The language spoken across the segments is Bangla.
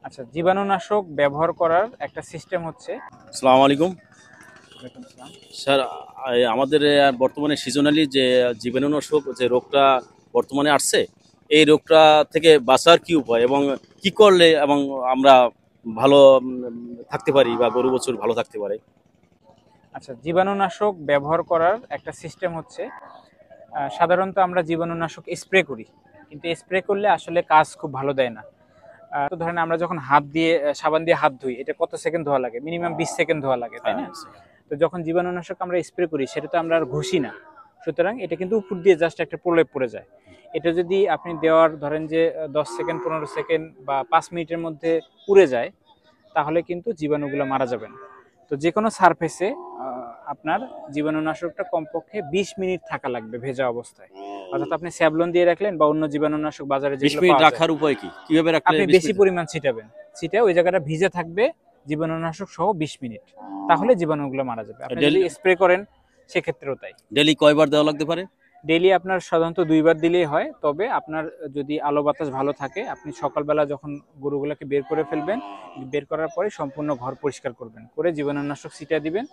আচ্ছা, জীবাণুনাশক ব্যবহার করার একটা সিস্টেম হচ্ছে। আসসালামু আলাইকুম ওয়ালাইকুম আসসালাম। স্যার। আমাদের বর্তমানে সিজনালি যে জীবাণুনাশক যে রোগটা বর্তমানে আসছে, এই রোগটা থেকে বাঁচার কি উপায় এবং কি করলে এবং আমরা ভালো থাকতে পারি বা গরু বছর ভালো থাকতে পারে? আচ্ছা, জীবাণুনাশক ব্যবহার করার একটা সিস্টেম হচ্ছে। সাধারণত আমরা জীবাণুনাশক স্প্রে করি, কিন্তু স্প্রে করলে আসলে কাজ খুব ভালো দেয় না। তো ধরেন আমরা যখন হাত দিয়ে সাবান দিয়ে হাত ধুই, এটা কত সেকেন্ড ধোয়া লাগে? মিনিমাম 20 সেকেন্ড ধোয়া লাগে, তাই হ্যাঁ, না? তো যখন জীবাণুনাশক আমরা স্প্রে করি, সেটা তো আমরা আর ঘষি না। সুতরাং এটা কিন্তু উপর দিয়ে জাস্ট একটা প্রলেপ পড়ে যায়। এটা যদি আপনি দেওয়ার ধরেন যে 10 সেকেন্ড, 15 সেকেন্ড বা 5 মিনিটের মধ্যে পুড়ে যায়, তাহলে কিন্তু জীবাণুগুলো মারা যাবে না। তো যে কোনো সারফেসে আপনার জীবাণুনাশকটা কমপক্ষে 20 মিনিট থাকা লাগবে ভেজা অবস্থায়। অর্থাৎ আপনি স্যাভলন দিয়ে রাখলেন বা অন্য জীবাণুনাশক বাজারে 20 যেগুলো মিনিট পাওয়া যায়, রাখার উপায় কি? কিভাবে রাখলে আপনি 20 বেশি মিনিট? পরিমাণ ছিটাবেন। ছিটে ওই জায়গাটা ভিজে থাকবে জীবাণুনাশক সহ 20 মিনিট। তাহলে জীবাণুগুলো মারা যাবে। আপনি যদি স্প্রে করেন সেক্ষেত্রেও তাই। ডেলি কয়বার দেওয়া লাগতে পারে? ডেইলি আপনার সাধারণত 2 বার দিলেই হয়। তবে আপনার যদি আলো বাতাস ভালো থাকে, আপনি সকালবেলা যখন গরুগুলোকে বের করে ফেলবেন, বের করার পরে সম্পূর্ণ ঘর পরিষ্কার করবেন। করে জীবাণুনাশক ছিটিয়ে দিবেন।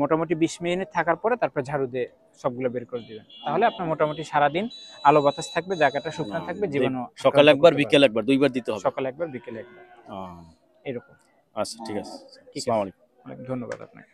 মোটামুটি 20 মিনিট থাকার পরে তারপর ঝাড়ু দিয়ে সবগুলো বের করে দিবেন। তাহলে আপনার মোটামুটি সারাদিন আলো বাতাস থাকবে, জায়গাটা শুকনো থাকবে, জীবাণু সকালে আক্রান্ত একবার করতে পারবে বিকেল না। একবার 2বার দিতে হবে? সকালে একবার, বিকেলে একবার, আহ, এরকম। আচ্ছা, ঠিক আছে। ঠিক আসসালামু আছে, আলাইকুম। অনেক ধন্যবাদ আপনাকে।